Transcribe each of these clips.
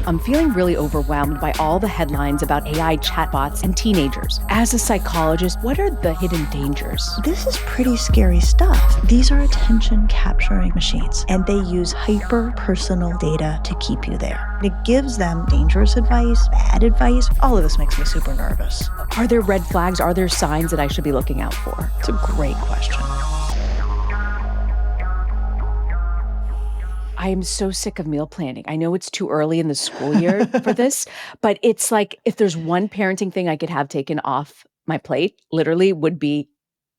I'm feeling really overwhelmed by all the headlines about AI chatbots and teenagers. As a psychologist, what are the hidden dangers? This is pretty scary stuff. These are attention capturing machines, and they use hyper-personal data to keep you there. It gives them dangerous advice, bad advice. All of this makes me super nervous. Are there red flags? Are there signs that I should be looking out for? It's a great question. I am so sick of meal planning. I know it's too early in the school year for this, but it's like if there's one parenting thing I could have taken off my plate, literally would be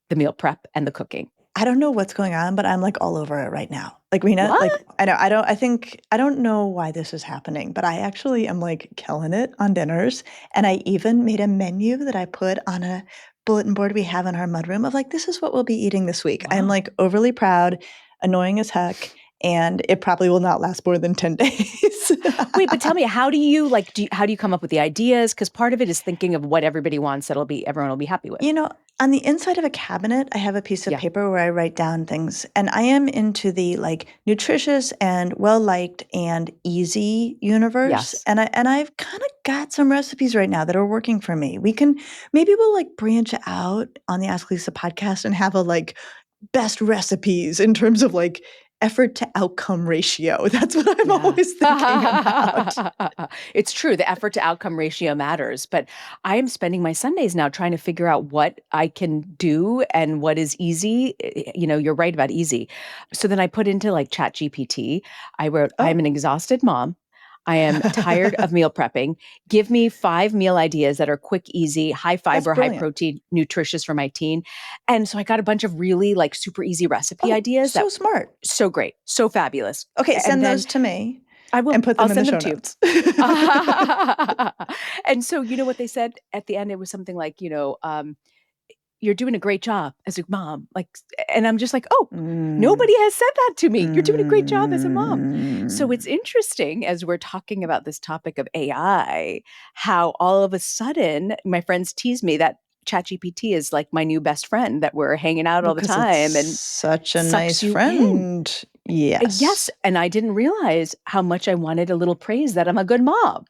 the meal prep and the cooking. I don't know what's going on, but I'm like all over it right now. Like Reena, What? I don't know why this is happening, but I actually am like killing it on dinners. And I even made a menu that I put on a bulletin board we have in our mudroom of like, this is what we'll be eating this week. I'm Wow. like overly proud, annoying as heck. And it probably will not last more than 10 days. Wait, but tell me, how do you come up with the ideas? Because part of it is thinking of what everybody wants that everyone will be happy with. You know, on the inside of a cabinet, I have a piece of Yeah. paper where I write down things. And I am into the like nutritious and well-liked and easy universe. Yes. And I've kind of got some recipes right now that are working for me. Maybe we'll like branch out on the Ask Lisa podcast and have a like best recipes in terms of like effort to outcome ratio. That's what I'm always thinking about. It's true. The effort to outcome ratio matters. But I am spending my Sundays now trying to figure out what I can do and what is easy. You know, you're right about easy. So then I put into like ChatGPT. I wrote, I'm an exhausted mom. I am tired of meal prepping. Give me 5 meal ideas that are quick, easy, high fiber, high protein, nutritious for my teen. And so I got a bunch of really like super easy recipe ideas. So smart. So great. So fabulous. Okay, send those to me. I will. And put them in the show notes. And so you know what they said at the end? It was something like, you're doing a great job as a mom. Like, and I'm just like, nobody has said that to me. You're doing a great job as a mom. So it's interesting as we're talking about this topic of AI, how all of a sudden my friends tease me that ChatGPT is like my new best friend, that we're hanging out all the time. And such a nice friend. Yes. Yes. And I didn't realize how much I wanted a little praise that I'm a good mom.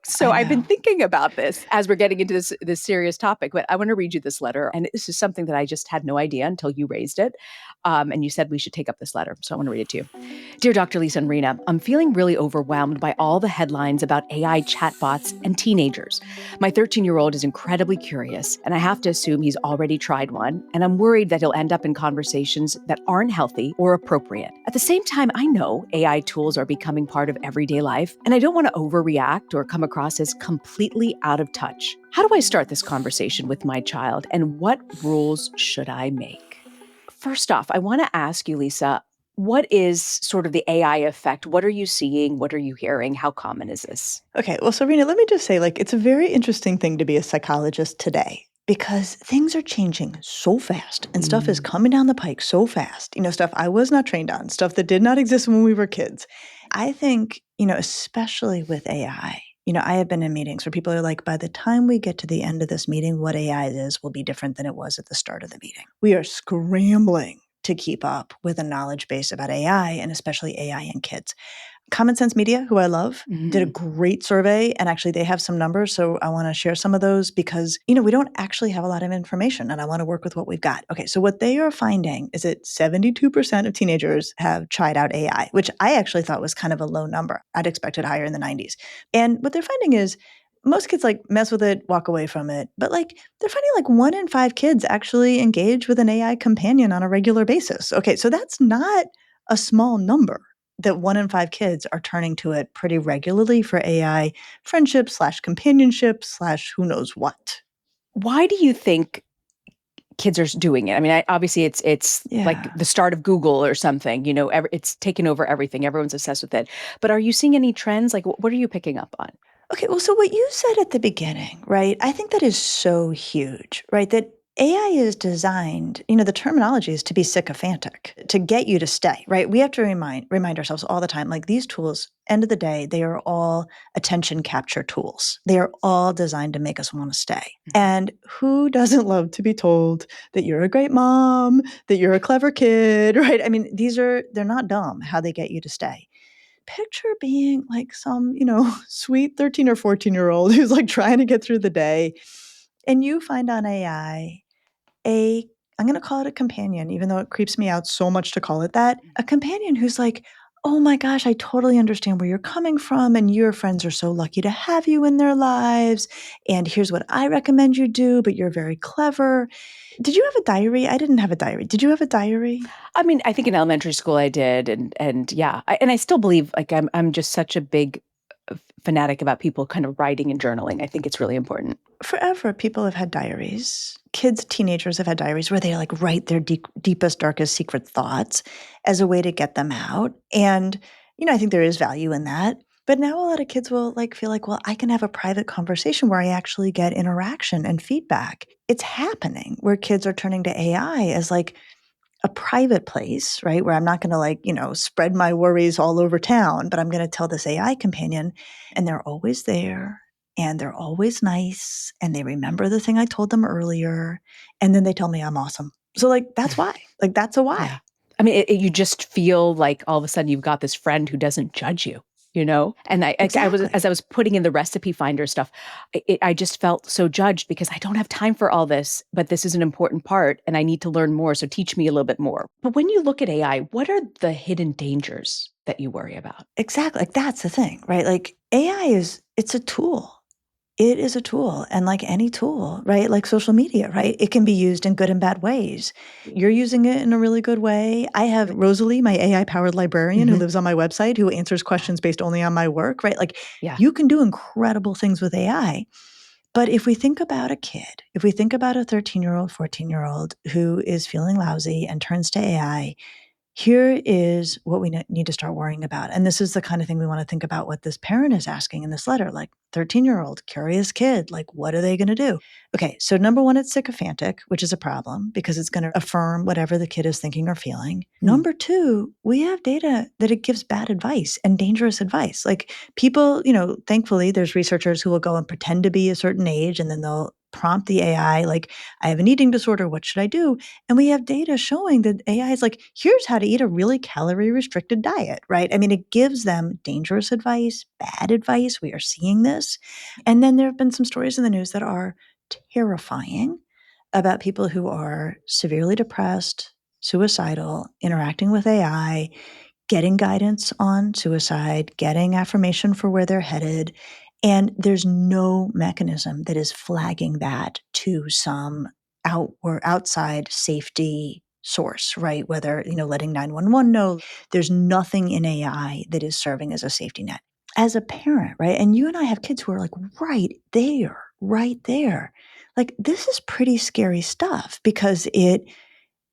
So I've been thinking about this as we're getting into this serious topic, but I want to read you this letter. And this is something that I just had no idea until you raised it. And you said we should take up this letter. So I want to read it to you. Dear Dr. Lisa and Reena, I'm feeling really overwhelmed by all the headlines about AI chatbots and teenagers. My 13-year-old is incredibly curious, and I have to assume he's already tried one. And I'm worried that he'll end up in conversations that aren't healthy or appropriate. At the same time, I know AI tools are becoming part of everyday life, and I don't want to overreact or come across as completely out of touch. How do I start this conversation with my child, and what rules should I make? First off, I want to ask you, Lisa, what is sort of the AI effect? What are you seeing? What are you hearing? How common is this? Okay, well, Serena, let me just say, like, it's a very interesting thing to be a psychologist today, because things are changing so fast and stuff is coming down the pike so fast. Stuff I was not trained on, stuff that did not exist when we were kids. I think, especially with AI, I have been in meetings where people are like, by the time we get to the end of this meeting, what AI is will be different than it was at the start of the meeting. We are scrambling to keep up with a knowledge base about AI, and especially AI in kids. Common Sense Media, who I love, did a great survey, and actually they have some numbers, so I want to share some of those because, we don't actually have a lot of information, and I want to work with what we've got. Okay, so what they are finding is that 72% of teenagers have tried out AI, which I actually thought was kind of a low number. I'd expected higher in the 90s. And what they're finding is most kids like mess with it, walk away from it, but like they're finding like 1 in 5 kids actually engage with an AI companion on a regular basis. Okay, so that's not a small number, that 1 in 5 kids are turning to it pretty regularly for AI friendship / companionship / who knows what. Why do you think kids are doing it? I mean, obviously it's like the start of Google or something, it's taken over everything. Everyone's obsessed with it. But are you seeing any trends? Like, what are you picking up on? Okay, well, so what you said at the beginning, right? I think that is so huge, right? That AI is designed, the terminology is to be sycophantic, to get you to stay, right? We have to remind ourselves all the time, like these tools, end of the day, they are all attention capture tools. They are all designed to make us want to stay. And who doesn't love to be told that you're a great mom, that you're a clever kid, right? I mean, they're not dumb how they get you to stay. picture being like some, sweet 13 or 14-year-old who's like trying to get through the day. And you find on AI I'm going to call it a companion, even though it creeps me out so much to call it that, a companion who's like, oh my gosh, I totally understand where you're coming from. And your friends are so lucky to have you in their lives. And here's what I recommend you do, but you're very clever. Did you have a diary? I didn't have a diary. Did you have a diary? I mean, I think in elementary school I did, and yeah, and I still believe like I'm just such a big fanatic about people kind of writing and journaling. I think it's really important. Forever, people have had diaries. Kids, teenagers have had diaries where they like write their deepest, darkest secret thoughts as a way to get them out. And, I think there is value in that. But now a lot of kids will like feel like, well, I can have a private conversation where I actually get interaction and feedback. It's happening where kids are turning to AI as like a private place, right? Where I'm not going to like, spread my worries all over town, but I'm going to tell this AI companion, and they're always there and they're always nice and they remember the thing I told them earlier. And then they tell me I'm awesome. So like, that's why, like, that's a why. Yeah. I mean, you just feel like all of a sudden you've got this friend who doesn't judge you, And Exactly. as I was putting in the recipe finder stuff, I just felt so judged because I don't have time for all this, but this is an important part and I need to learn more. So teach me a little bit more. But when you look at AI, what are the hidden dangers that you worry about? Exactly. Like that's the thing, right? Like it's a tool. It is a tool, and like any tool, right? Like social media, right? It can be used in good and bad ways. You're using it in a really good way. I have Rosalie, my AI-powered librarian who lives on my website, who answers questions based only on my work, right? Like Yeah. you can do incredible things with AI. But if we think about a kid, if we think about a 13-year-old, 14-year-old who is feeling lousy and turns to AI, here is what we need to start worrying about. And this is the kind of thing we want to think about what this parent is asking in this letter, like 13-year-old, curious kid, like what are they going to do? Okay, so number one, it's sycophantic, which is a problem because it's going to affirm whatever the kid is thinking or feeling. Number two, we have data that it gives bad advice and dangerous advice. Like people, thankfully there's researchers who will go and pretend to be a certain age and then they'll prompt the AI, like, I have an eating disorder, what should I do? And we have data showing that AI is like, here's how to eat a really calorie restricted diet, right? I mean, it gives them dangerous advice, bad advice. We are seeing this. And then there have been some stories in the news that are terrifying about people who are severely depressed, suicidal, interacting with AI, getting guidance on suicide, getting affirmation for where they're headed. And there's no mechanism that is flagging that to some outside safety source, right? Whether, letting 911 know, there's nothing in AI that is serving as a safety net. As a parent, right? And you and I have kids who are like right there, right there. Like this is pretty scary stuff because it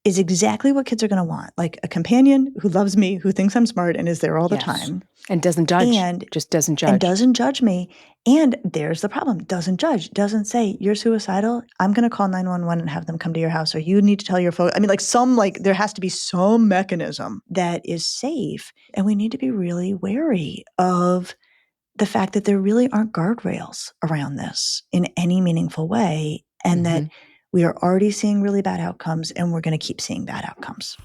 is exactly what kids are going to want. Like a companion who loves me, who thinks I'm smart and is there all the time. And doesn't judge. And Just doesn't judge. And doesn't judge me. And there's the problem. Doesn't judge. Doesn't say, you're suicidal. I'm going to call 911 and have them come to your house. Or you need to tell your folks. I mean, there has to be some mechanism that is safe. And we need to be really wary of the fact that there really aren't guardrails around this in any meaningful way. And that we are already seeing really bad outcomes and we're going to keep seeing bad outcomes.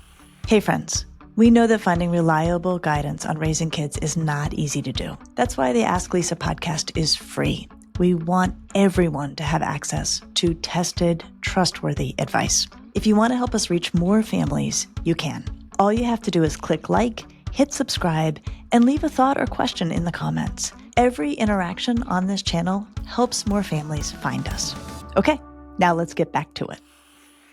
Hey, friends. We know that finding reliable guidance on raising kids is not easy to do. That's why the Ask Lisa podcast is free. We want everyone to have access to tested, trustworthy advice. If you want to help us reach more families, you can. All you have to do is click like, hit subscribe, and leave a thought or question in the comments. Every interaction on this channel helps more families find us. Okay, now let's get back to it.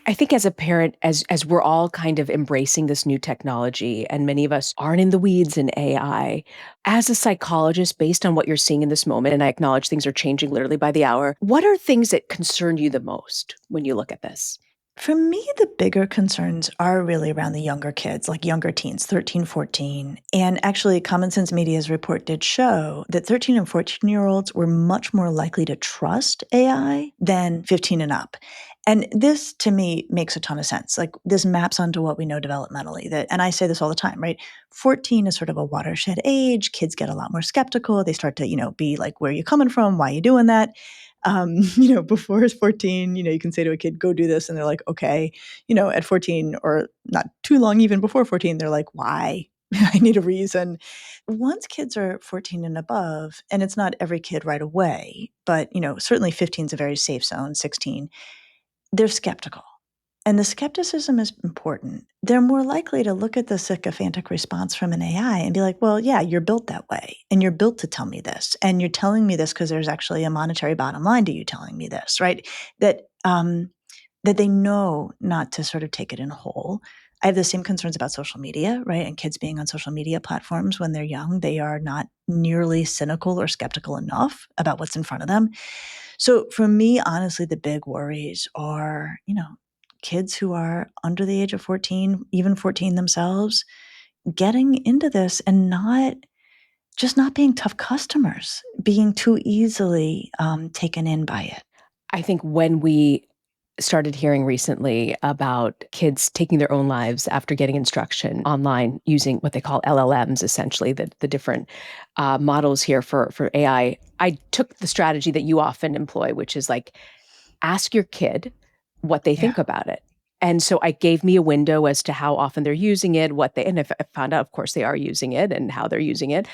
I think as a parent, as we're all kind of embracing this new technology, and many of us aren't in the weeds in AI, as a psychologist, based on what you're seeing in this moment, and I acknowledge things are changing literally by the hour, what are things that concern you the most when you look at this? For me, the bigger concerns are really around the younger kids, like younger teens, 13, 14. And actually, Common Sense Media's report did show that 13 and 14-year-olds were much more likely to trust AI than 15 and up. And this, to me, makes a ton of sense. Like this maps onto what we know developmentally. And I say this all the time, right? 14 is sort of a watershed age. Kids get a lot more skeptical. They start to, be like, where are you coming from? Why are you doing that? Before 14, you can say to a kid, go do this. And they're like, okay. At 14 or not too long, even before 14, they're like, why? I need a reason. Once kids are 14 and above, and it's not every kid right away, but certainly 15 is a very safe zone, 16, they're skeptical. And the skepticism is important. They're more likely to look at the sycophantic response from an AI and be like, well, yeah, you're built that way. And you're built to tell me this. And you're telling me this because there's actually a monetary bottom line to you telling me this, right? That they know not to sort of take it in whole. I have the same concerns about social media, right? And kids being on social media platforms when they're young, they are not nearly cynical or skeptical enough about what's in front of them. So for me, honestly, the big worries are, kids who are under the age of 14, even 14 themselves, getting into this and not being tough customers, being too easily taken in by it. I think when we started hearing recently about kids taking their own lives after getting instruction online using what they call LLMs, essentially the different models here for AI, I took the strategy that you often employ, which is like ask your kid what they Yeah. think about it. And so I gave me a window as to how often they're using it, and if I found out, of course, they are using it and how they're using it.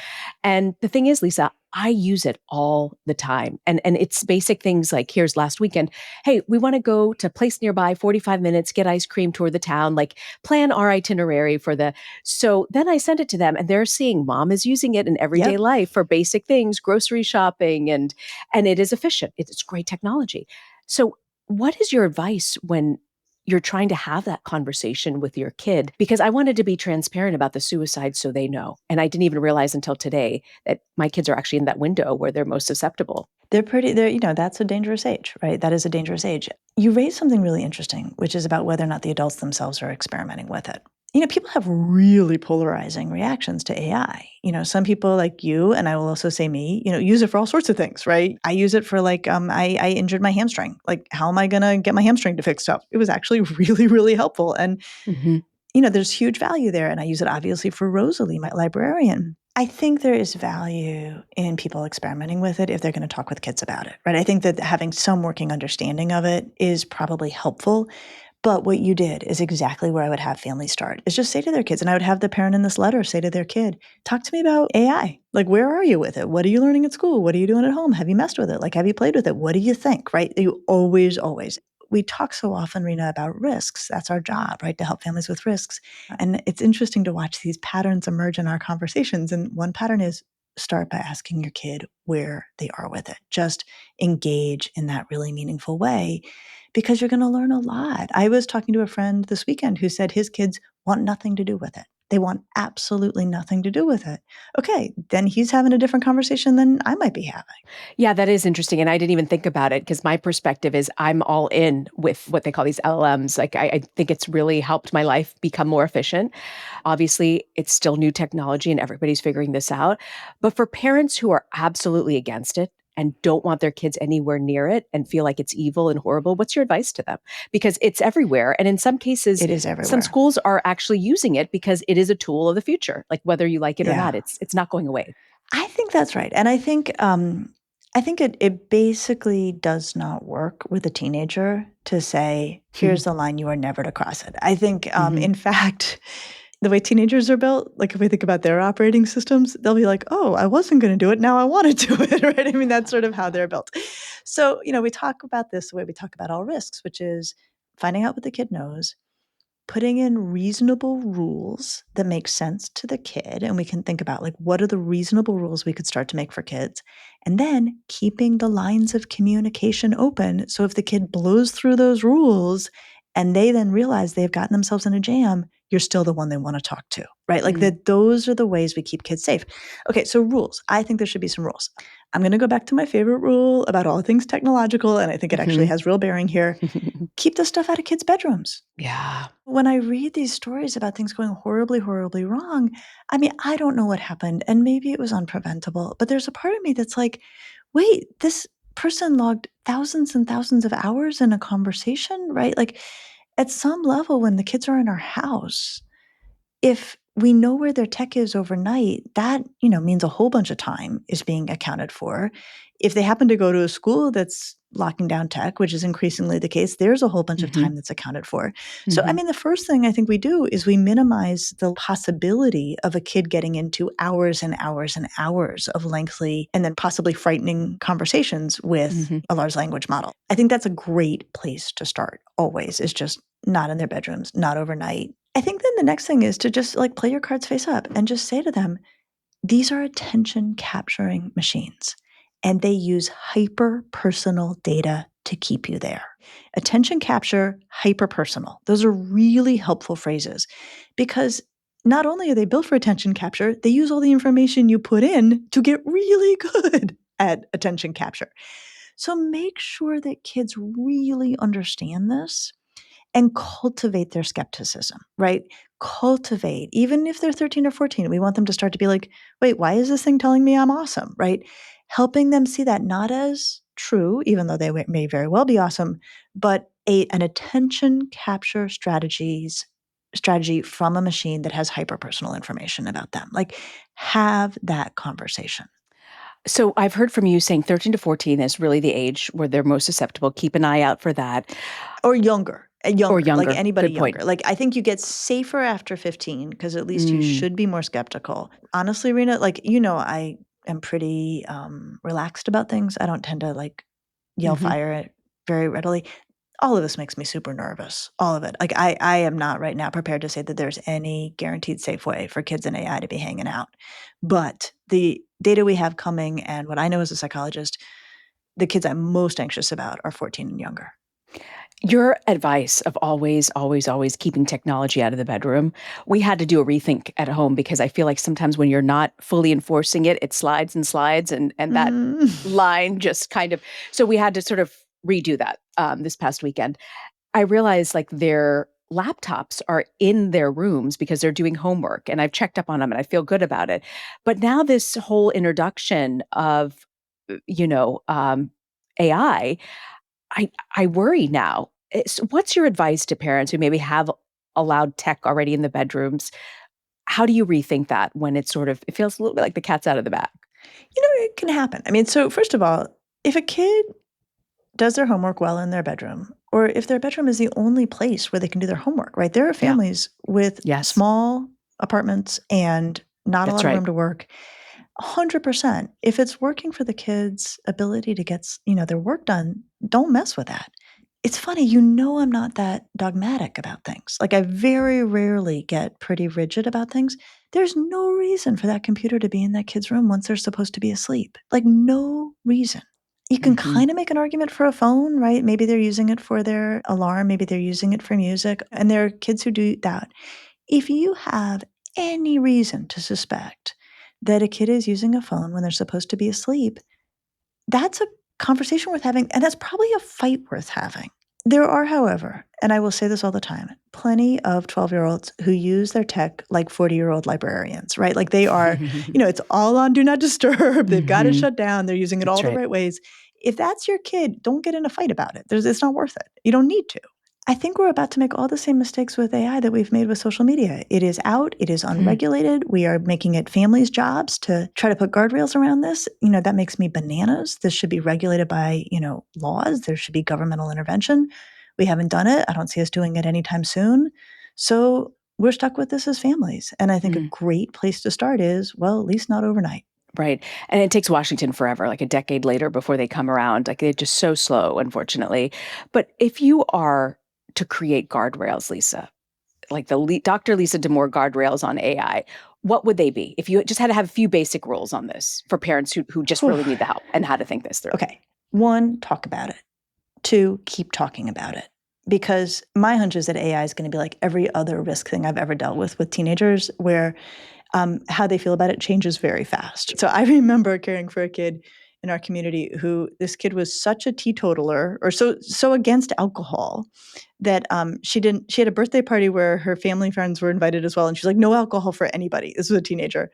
And the thing is, Lisa, I use it all the time. And it's basic things like here's last weekend. Hey, we want to go to a place nearby, 45 minutes, get ice cream, tour the town, like plan our itinerary for the. So then I send it to them and they're seeing mom is using it in everyday Yep. life for basic things, grocery shopping, and it is efficient. It's great technology. So what is your advice when you're trying to have that conversation with your kid? Because I wanted to be transparent about the suicide so they know. And I didn't even realize until today that my kids are actually in that window where they're most susceptible. That's a dangerous age, right? That is a dangerous age. You raised something really interesting, which is about whether or not the adults themselves are experimenting with it. People have really polarizing reactions to AI. Some people like you, and I will also say me, use it for all sorts of things, right? I use it for I injured my hamstring. Like, how am I going to get my hamstring to fix up? It was actually really, really helpful. And Mm-hmm. there's huge value there. And I use it obviously for Rosalie, my librarian. I think there is value in people experimenting with it if they're going to talk with kids about it, right? I think that having some working understanding of it is probably helpful. But what you did is exactly where I would have families start, is just say to their kids, and I would have the parent in this letter say to their kid, talk to me about AI. Like, where are you with it? What are you learning at school? What are you doing at home? Have you messed with it? Like, have you played with it? What do you think, right? You always, we talk so often, Reena, about risks. That's our job, right? To help families with risks. And it's interesting to watch these patterns emerge in our conversations. And one pattern is start by asking your kid where they are with it. Just engage in that really meaningful way because you're going to learn a lot. I was talking to a friend this weekend who said his kids want nothing to do with it. They want absolutely nothing to do with it. Okay, then he's having a different conversation than I might be having. Yeah, that is interesting. And I didn't even think about it because my perspective is I'm all in with what they call these LLMs. Like, I think it's really helped my life become more efficient. Obviously, it's still new technology and everybody's figuring this out. But for parents who are absolutely against it and don't want their kids anywhere near it and feel like it's evil and horrible, what's your advice to them? Because it's everywhere. And in some cases, It is some everywhere. schools are actually using it because it is a tool of the future. Like whether you like it or Yeah. not, it's not going away. I think that's right. And I think it basically does not work with a teenager to say, here's the line, you are never to cross it. I think, Mhm. in fact, the way teenagers are built, like if we think about their operating systems, they'll be like, oh, I wasn't going to do it. Now I want to do it, right? I mean, that's sort of how they're built. So, we talk about this the way we talk about all risks, which is finding out what the kid knows, putting in reasonable rules that make sense to the kid. And we can think about like, what are the reasonable rules we could start to make for kids? And then keeping the lines of communication open. So if the kid blows through those rules and they then realize they've gotten themselves in a jam, you're still the one they want to talk to, right? Like Mm. that, those are the ways we keep kids safe. Okay, so rules. I think there should be some rules. I'm going to go back to my favorite rule about all things technological, and I think it actually Mhm. has real bearing here. Keep the stuff out of kids' bedrooms. Yeah. When I read these stories about things going horribly, horribly wrong, I mean, I don't know what happened, and maybe it was unpreventable, but there's a part of me that's like, wait, this person logged thousands and thousands of hours in a conversation, right? Like, at some level, when the kids are in our house, if we know where their tech is overnight. That, means a whole bunch of time is being accounted for. If they happen to go to a school that's locking down tech, which is increasingly the case, there's a whole bunch of Mhm. time that's accounted for. So, Mhm. the first thing I think we do is we minimize the possibility of a kid getting into hours and hours and hours of lengthy and then possibly frightening conversations with Mhm. a large language model. I think that's a great place to start always, is just not in their bedrooms, not overnight. I think then the next thing is to just play your cards face up and just say to them, these are attention capturing machines, and they use hyper personal data to keep you there. Attention capture, hyper personal. Those are really helpful phrases because not only are they built for attention capture, they use all the information you put in to get really good at attention capture. So make sure that kids really understand this and cultivate their skepticism, right? Cultivate, even if they're 13 or 14, we want them to start to be like, wait, why is this thing telling me I'm awesome, right? Helping them see that not as true, even though they may very well be awesome, but an attention capture strategy from a machine that has hyper personal information about them. Have that conversation. So I've heard from you saying 13 to 14 is really the age where they're most susceptible. Keep an eye out for that. Or younger, Or like younger. anybody Good point. younger. I think you get safer after 15 because at least you Mm. should be more skeptical. Honestly, Rena, I am pretty relaxed about things. I don't tend to yell Mhm. fire very readily. All of this makes me super nervous. All of it. I am not right now prepared to say that there's any guaranteed safe way for kids in AI to be hanging out. But the data we have coming and what I know as a psychologist, the kids I'm most anxious about are 14 and younger. Your advice of always, always, always keeping technology out of the bedroom, we had to do a rethink at home because I feel like sometimes when you're not fully enforcing it, it slides and slides and that Mm. line just kind of so we had to sort of redo that, this past weekend. I realized, their laptops are in their rooms because they're doing homework, and I've checked up on them, and I feel good about it. But now this whole introduction of, AI, I worry now. What's your advice to parents who maybe have allowed tech already in the bedrooms? How do you rethink that when it feels a little bit like the cat's out of the bag? It can happen. So first of all, if a kid does their homework well in their bedroom, or if their bedroom is the only place where they can do their homework, right? There are Yeah. families with Yes. small apartments and not a That's lot of right. room to work. 100%. If it's working for the kids' ability to get, their work done, don't mess with that. It's funny, I'm not that dogmatic about things. I very rarely get pretty rigid about things. There's no reason for that computer to be in that kid's room once they're supposed to be asleep. No reason. You can Mhm. kind of make an argument for a phone, right? Maybe they're using it for their alarm, maybe they're using it for music, and there are kids who do that. If you have any reason to suspect that a kid is using a phone when they're supposed to be asleep, that's a conversation worth having, and that's probably a fight worth having. There are, however, and I will say this all the time, plenty of 12-year-olds who use their tech like 40-year-old librarians, right? They are, it's all on do not disturb. They've got it Mhm. shut down. They're using it That's all the right. right ways. If that's your kid, don't get in a fight about it. It's not worth it. You don't need to. I think we're about to make all the same mistakes with AI that we've made with social media. It is out, it is Hmm. unregulated. We are making it families' jobs to try to put guardrails around this. That makes me bananas. This should be regulated by, laws. There should be governmental intervention. We haven't done it. I don't see us doing it anytime soon. So we're stuck with this as families. And I think a Mhm. great place to start is, well, at least not overnight. Right, and it takes Washington forever, like a decade later before they come around, they're just so slow, unfortunately. But if you are to create guardrails, Lisa, like the Dr. Lisa Damour guardrails on AI, what would they be? If you just had to have a few basic rules on this for parents who just Whew. really need the help and how to think this through. Okay. One, talk about it. Two, keep talking about it. Because my hunch is that AI is going to be like every other risk thing I've ever dealt with teenagers, where how they feel about it changes very fast. So I remember caring for a kid in our community who this kid was such a teetotaler or so against alcohol that she had a birthday party where her family friends were invited as well, and she's like, no alcohol for anybody. This was a teenager.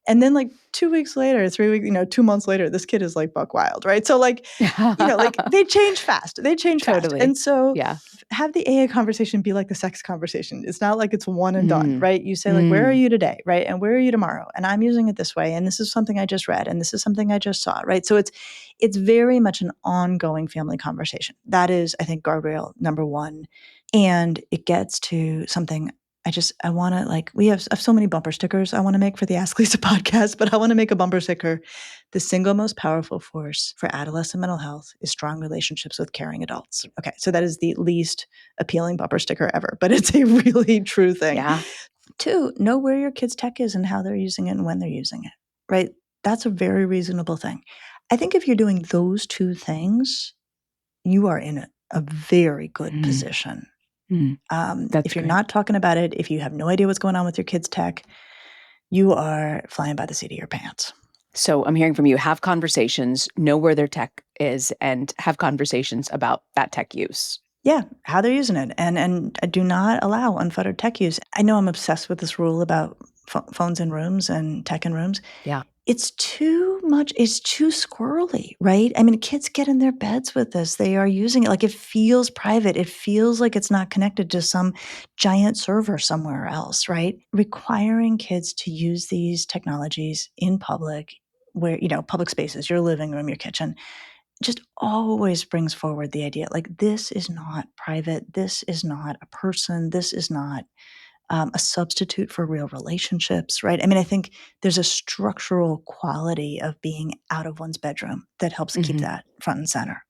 And then like 2 weeks later, 3 weeks, 2 months later, this kid is like buck wild, right? So like, like they change fast. They change fast. Totally. And so Yeah. have the AA conversation be like the sex conversation. It's not like it's one and done, Mm. right? You say like, where are you today, right? And where are you tomorrow? And I'm using it this way. And this is something I just read. And this is something I just saw, right? So it's very much an ongoing family conversation. That is, I think, guardrail number one. And it gets to something I want to like, I have so many bumper stickers I want to make for the Ask Lisa podcast, but I want to make a bumper sticker. The single most powerful force for adolescent mental health is strong relationships with caring adults. Okay. So that is the least appealing bumper sticker ever, but it's a really true thing. Yeah. 2, know where your kid's tech is and how they're using it and when they're using it, right? That's a very reasonable thing. I think if you're doing those 2 things, you are in a very good position. That's If you're great. not talking about it, if you have no idea what's going on with your kids' tech, you are flying by the seat of your pants. So I'm hearing from you, have conversations, know where their tech is, and have conversations about that tech use. Yeah, how they're using it. And do not allow unfettered tech use. I know I'm obsessed with this rule about phones in rooms and tech in rooms. Yeah. It's too much. It's too squirrely, right? I mean, kids get in their beds with this. They are using it like it feels private. It feels like it's not connected to some giant server somewhere else, right? Requiring kids to use these technologies in public, where, public spaces, your living room, your kitchen, just always brings forward the idea like this is not private. This is not a person. This is not a substitute for real relationships, right? I mean, I think there's a structural quality of being out of one's bedroom that helps keep that front and center.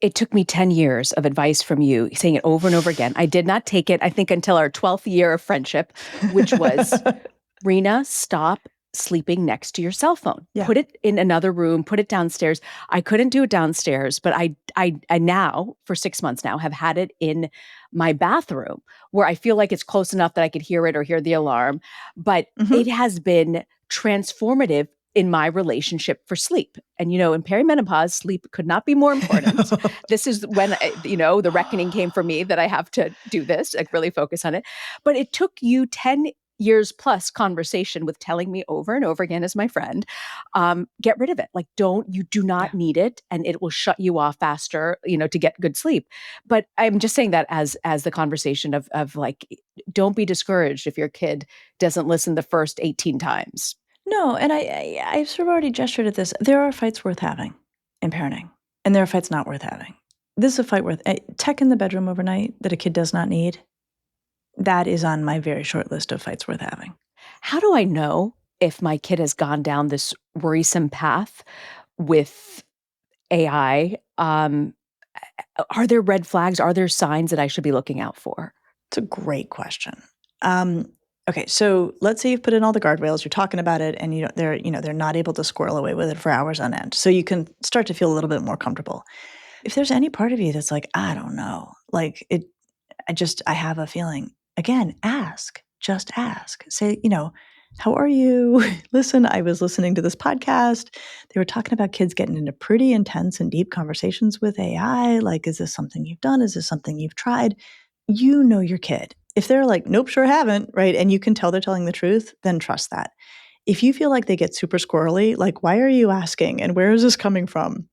It took me 10 years of advice from you, saying it over and over again. I did not take it, I think, until our 12th year of friendship, which was, Reena, stop sleeping next to your cell phone. Yeah. Put it in another room, put it downstairs. I couldn't do it downstairs, but I now, for 6 months now, have had it in my bathroom where I feel like it's close enough that I could hear it or hear the alarm. But it has been transformative in my relationship for sleep. And, in perimenopause, sleep could not be more important. This is when, the reckoning came for me that I have to do this, like really focus on it. But it took you 10 years plus conversation with telling me over and over again as my friend, get rid of it. Like, you do not need it, and it will shut you off faster, to get good sleep. But I'm just saying that as the conversation of like, don't be discouraged if your kid doesn't listen the first 18 times. No, and I sort of already gestured at this. There are fights worth having in parenting, and there are fights not worth having. This is a fight worth tech in the bedroom overnight that a kid does not need. That is on my very short list of fights worth having. How do I know if my kid has gone down this worrisome path with AI? Are there red flags? Are there signs that I should be looking out for? It's a great question. Okay, so let's say you've put in all the guardrails, you're talking about it, and they're not able to squirrel away with it for hours on end. So you can start to feel a little bit more comfortable. If there's any part of you that's like, I don't know, like I have a feeling. Again, just ask. Say, how are you? Listen, I was listening to this podcast. They were talking about kids getting into pretty intense and deep conversations with AI. Like, is this something you've done? Is this something you've tried? You know your kid. If they're like, nope, sure haven't, right? And you can tell they're telling the truth, then trust that. If you feel like they get super squirrely, like, why are you asking? And where is this coming from?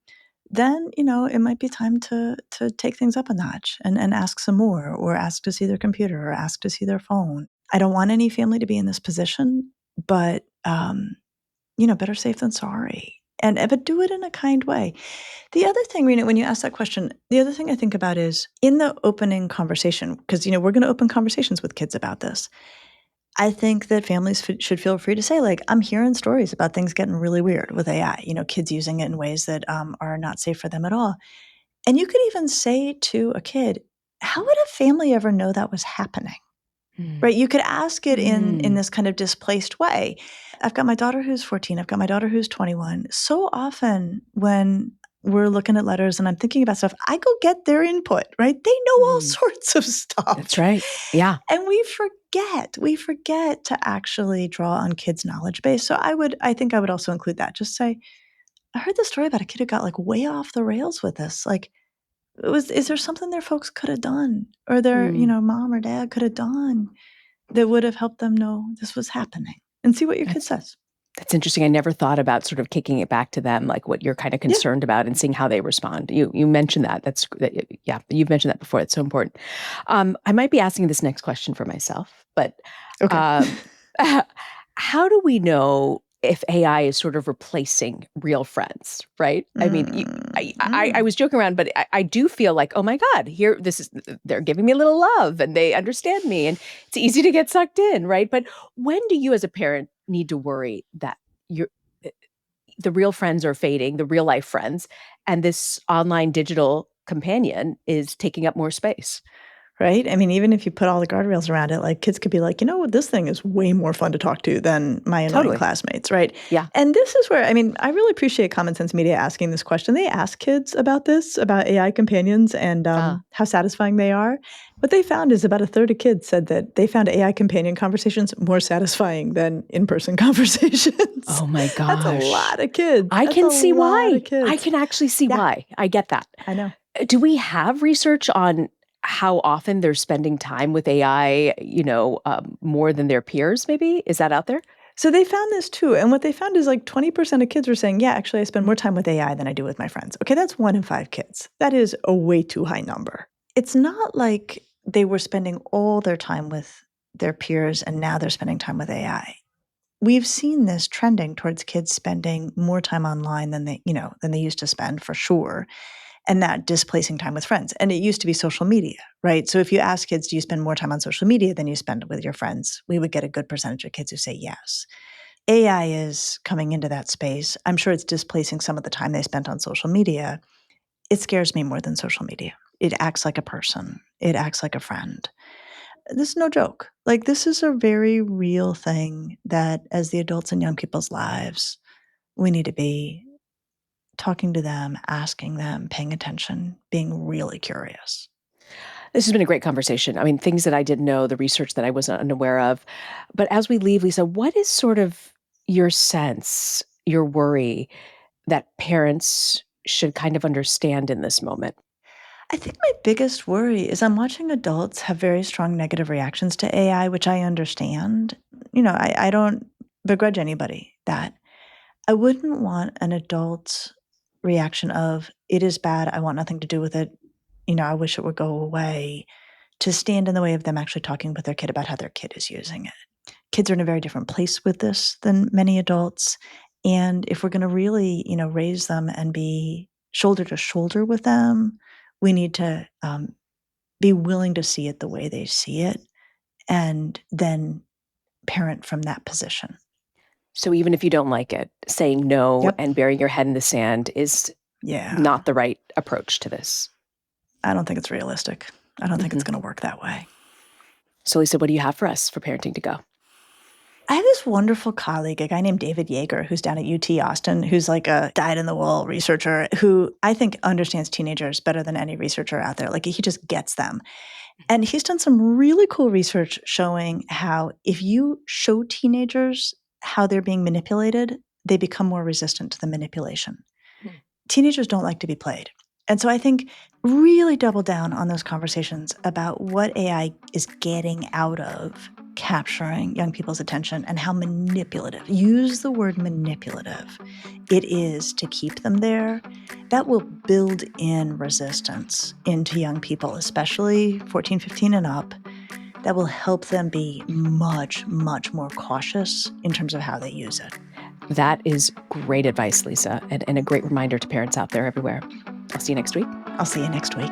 Then, it might be time to take things up a notch and ask some more, or ask to see their computer, or ask to see their phone. I don't want any family to be in this position, but, better safe than sorry. But do it in a kind way. The other thing, Reena, when you ask that question, the other thing I think about is in the opening conversation, because, we're going to open conversations with kids about this. I think that families should feel free to say, like, I'm hearing stories about things getting really weird with AI, kids using it in ways that are not safe for them at all. And you could even say to a kid, how would a family ever know that was happening? Right? You could ask it in this kind of displaced way. I've got my daughter who's 14. I've got my daughter who's 21. So often when we're looking at letters and I'm thinking about stuff, I go get their input, right? They know all sorts of stuff. That's right. Yeah. And we forget to actually draw on kids' knowledge base. So I think I would also include that. Just say, I heard this story about a kid who got like way off the rails with this. Like, is there something their folks could have done, or their, mom or dad could have done that would have helped them know this was happening? And see what your kid says. That's interesting. I never thought about sort of kicking it back to them, like what you're kind of Yeah. concerned about and seeing how they respond. You mentioned that. Yeah, you've mentioned that before. It's so important. I might be asking this next question for myself, but Okay. um, how do we know if AI is sort of replacing real friends, right? I mean, I Mm. was joking around, but I do feel like, oh my God, here, they're giving me a little love and they understand me and it's easy to get sucked in, right? But when do you as a parent need to worry that you're, eh, the real friends are fading, the real life friends, and this online digital companion is taking up more space? Right? I mean, even if you put all the guardrails around it, like kids could be like, you know what, this thing is way more fun to talk to than my annoying Totally. classmates, right? Yeah. And this is where, I mean, I really appreciate Common Sense Media asking this question. They ask kids about this, about AI companions and Ah. how satisfying they are. What they found is about a third of kids said that they found AI companion conversations more satisfying than in-person conversations. Oh my That's a gosh. lot of kids. I That's can a see lot of why. I kids. can actually see Yeah, why. I get that. I know. Do we have research on how often they're spending time with AI, more than their peers maybe? Is that out there? So they found this too, and what they found is like 20% of kids were saying, "Yeah, actually, I spend more time with AI than I do with my friends." Okay, that's 1 in 5 kids. That is a way too high number. It's not like they were spending all their time with their peers and now they're spending time with AI. We've seen this trending towards kids spending more time online than they used to spend for sure, and that displacing time with friends. And it used to be social media, right? So if you ask kids, do you spend more time on social media than you spend with your friends? We would get a good percentage of kids who say yes. AI is coming into that space. I'm sure it's displacing some of the time they spent on social media. It scares me more than social media. It acts like a person, it acts like a friend. This is no joke. Like, this is a very real thing that as the adults in young people's lives, we need to be talking to them, asking them, paying attention, being really curious. This has been a great conversation. I mean, things that I didn't know, the research that I was unaware of. But as we leave, Lisa, what is sort of your sense, your worry that parents should kind of understand in this moment? I think my biggest worry is I'm watching adults have very strong negative reactions to AI, which I understand. I don't begrudge anybody that. I wouldn't want an adult's reaction of, it is bad, I want nothing to do with it, I wish it would go away, to stand in the way of them actually talking with their kid about how their kid is using it. Kids are in a very different place with this than many adults. And if we're going to really, raise them and be shoulder to shoulder with them, we need to be willing to see it the way they see it and then parent from that position. So even if you don't like it, saying no Yep. and burying your head in the sand is Yeah. not the right approach to this. I don't think it's realistic. I don't think Mhm. it's going to work that way. So, Lisa, what do you have for us for parenting to go? I have this wonderful colleague, a guy named David Yeager, who's down at UT Austin, who's like a dyed-in-the-wool researcher who I think understands teenagers better than any researcher out there. Like, he just gets them. And he's done some really cool research showing how if you show teenagers how they're being manipulated, they become more resistant to the manipulation. Hmm. Teenagers don't like to be played. And so I think really double down on those conversations about what AI is getting out of capturing young people's attention and how manipulative, use the word manipulative, it is to keep them there. That will build in resistance into young people, especially 14, 15 and up. That will help them be much, much more cautious in terms of how they use it. That is great advice, Lisa, and a great reminder to parents out there everywhere. I'll see you next week. I'll see you next week.